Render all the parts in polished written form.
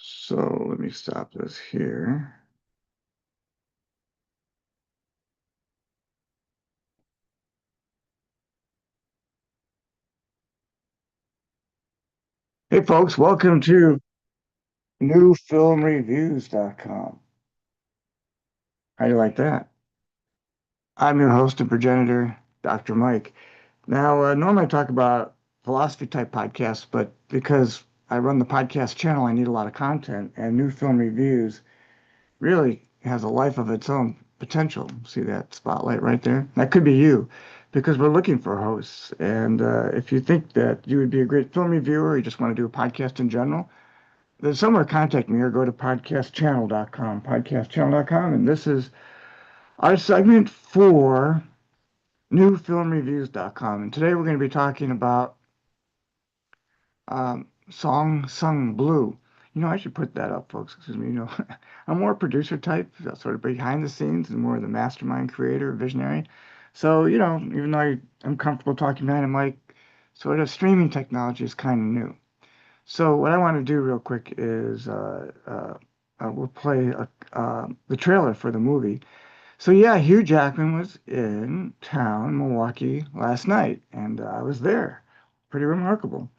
So let me stop this here. Hey folks, welcome to newfilmreviews.com. How do you like that? I'm your host and progenitor, Dr. Mike. Now, normally I talk about philosophy type podcasts, but because I run the podcast channel, I need a lot of content, and New Film Reviews really has a life of its own potential. See that spotlight right there? That could be you, because we're looking for hosts. And if you think that you would be a great film reviewer, or you just want to do a podcast in general, then somewhere contact me or go to podcastchannel.com, and this is our segment for newfilmreviews.com. And today we're going to be talking about Song Sung Blue. I should put that up, folks. Excuse me. I'm more producer type, sort of behind the scenes, and more the mastermind, creator, visionary. So, even though I'm comfortable talking behind a mic, sort of streaming technology is kind of new. So what I want to do real quick is we'll play the trailer for the movie. So yeah, Hugh Jackman was in town, Milwaukee, last night, and I was there. Pretty remarkable.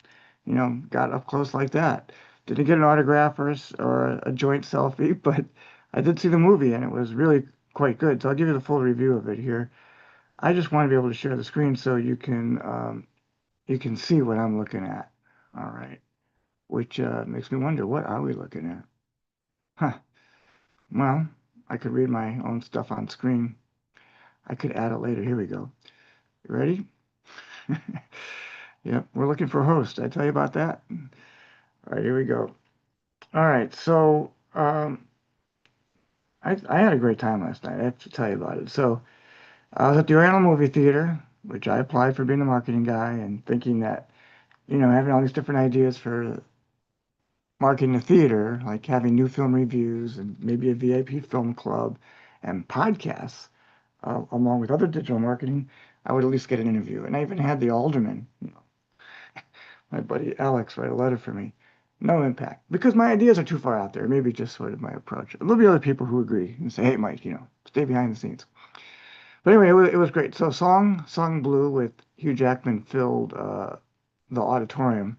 Got up close like that. Didn't get an autograph or a joint selfie, but I did see the movie, and it was really quite good. So I'll give you the full review of it here. I just want to be able to share the screen so you can see what I'm looking at. All right, which makes me wonder, what are we looking at? Huh. Well, I could read my own stuff on screen. I could add it later. Here we go. You ready? Yep, we're looking for a host. Did I tell you about that? All right, here we go. All right, so I had a great time last night. I have to tell you about it. So I was at the Oriental Movie Theater, which I applied for being a marketing guy and thinking that, having all these different ideas for marketing the theater, like having new film reviews and maybe a VIP film club and podcasts, along with other digital marketing, I would at least get an interview. And I even had the alderman, my buddy Alex, write a letter for me. No impact because my ideas are too far out there. Maybe just sort of my approach. There'll be other people who agree and say, "Hey, Mike, stay behind the scenes." But anyway, it was great. So, Song Blue with Hugh Jackman filled the auditorium,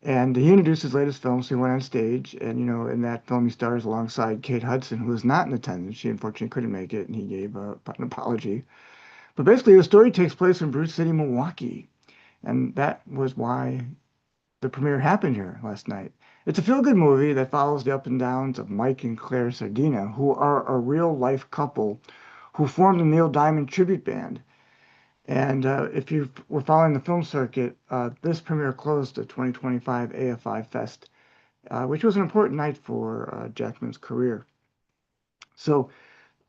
and he introduced his latest film. So he went on stage, and in that film he stars alongside Kate Hudson, who was not in attendance. She unfortunately couldn't make it, and he gave an apology. But basically, the story takes place in Bruce City, Milwaukee, and that was why the premiere happened here last night. It's a feel-good movie that follows the up and downs of Mike and Claire Sardina, who are a real-life couple who formed the Neil Diamond tribute band. And if you were following the film circuit, this premiere closed the 2025 AFI Fest, which was an important night for Jackman's career. So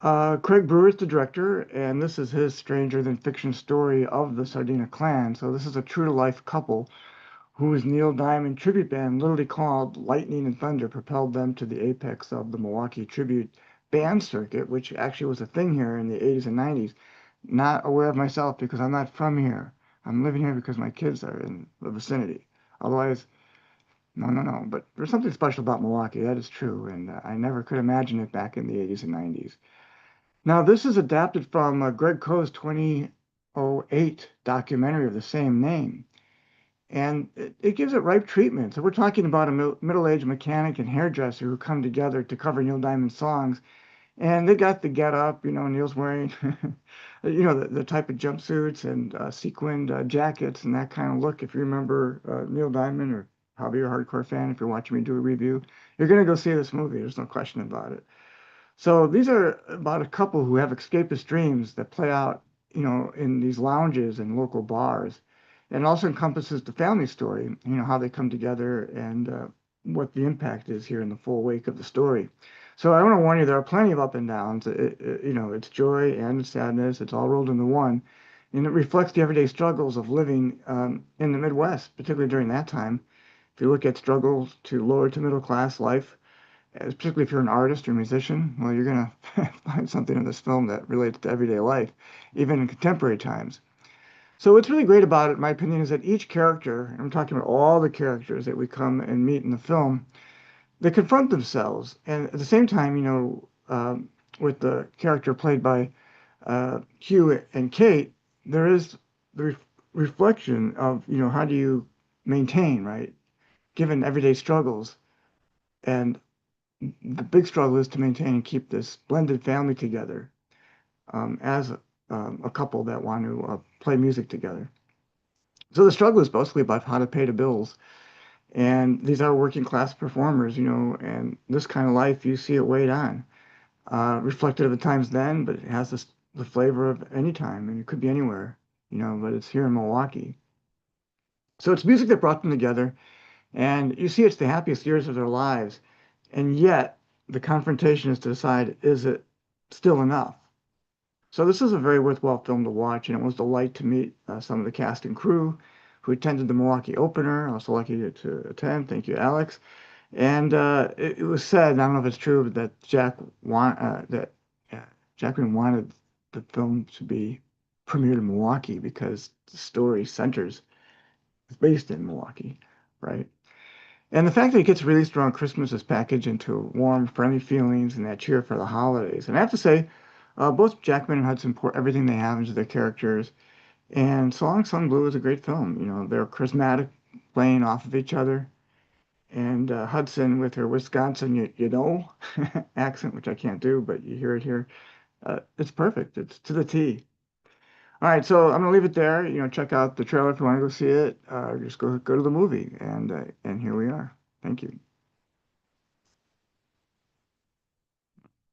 Craig Brewer is the director, and this is his stranger than fiction story of the Sardina clan. So this is a true-to-life couple whose Neil Diamond tribute band, literally called Lightning and Thunder, propelled them to the apex of the Milwaukee tribute band circuit, which actually was a thing here in the 80s and 90s. Not aware of myself because I'm not from here. I'm living here because my kids are in the vicinity. Otherwise, no, no, no. But there's something special about Milwaukee, that is true, and I never could imagine it back in the 80s and 90s. Now, this is adapted from Greg Coe's 2008 documentary of the same name, and it gives it ripe treatment. So we're talking about a middle-aged mechanic and hairdresser who come together to cover Neil Diamond songs, and they got the get up. Neil's wearing, the type of jumpsuits and sequined jackets and that kind of look. If you remember Neil Diamond, or probably you're a hardcore fan, if you're watching me do a review, you're gonna go see this movie. There's no question about it. So these are about a couple who have escapist dreams that play out, in these lounges and local bars. And it also encompasses the family story, how they come together and what the impact is here in the full wake of the story. So I want to warn you, there are plenty of up and downs. It's joy and it's sadness. It's all rolled into one. And it reflects the everyday struggles of living in the Midwest, particularly during that time. If you look at struggles to lower to middle class life, particularly if you're an artist or musician, well, you're going to find something in this film that relates to everyday life, even in contemporary times. So what's really great about it, in my opinion, is that each character, and I'm talking about all the characters that we come and meet in the film, they confront themselves, and at the same time, with the character played by Hugh and Kate, there is the reflection of, how do you maintain, right, given everyday struggles, and the big struggle is to maintain and keep this blended family together, as a couple that want to play music together. So the struggle is basically about how to pay the bills. And these are working class performers, and this kind of life, you see it weighed on. Reflective of the times then, but it has the flavor of any time, and it could be anywhere, but it's here in Milwaukee. So it's music that brought them together, and you see it's the happiest years of their lives, and yet the confrontation is to decide, is it still enough? So this is a very worthwhile film to watch, and it was a delight to meet some of the cast and crew who attended the Milwaukee opener. I was so lucky to attend. Thank you, Alex. And it was said, I don't know if it's true, but that Jacqueline wanted the film to be premiered in Milwaukee because the story centers is based in Milwaukee, right? And the fact that it gets released around Christmas is packaged into warm, friendly feelings and that cheer for the holidays. And I have to say, both Jackman and Hudson pour everything they have into their characters. And So Long Sung Blue is a great film. They're charismatic, playing off of each other. And Hudson with her Wisconsin, accent, which I can't do, but you hear it here. It's perfect. It's to the T. All right, so I'm gonna leave it there. Check out the trailer if you want to go see it. Just go to the movie, and here we are. Thank you.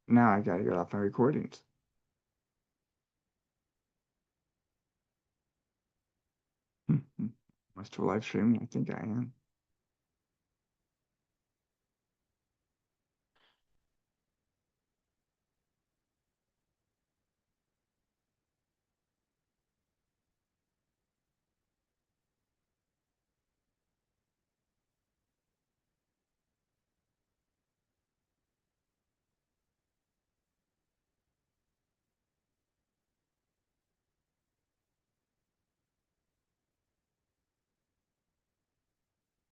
Now I gotta get off my recordings. Must live stream. I think I am.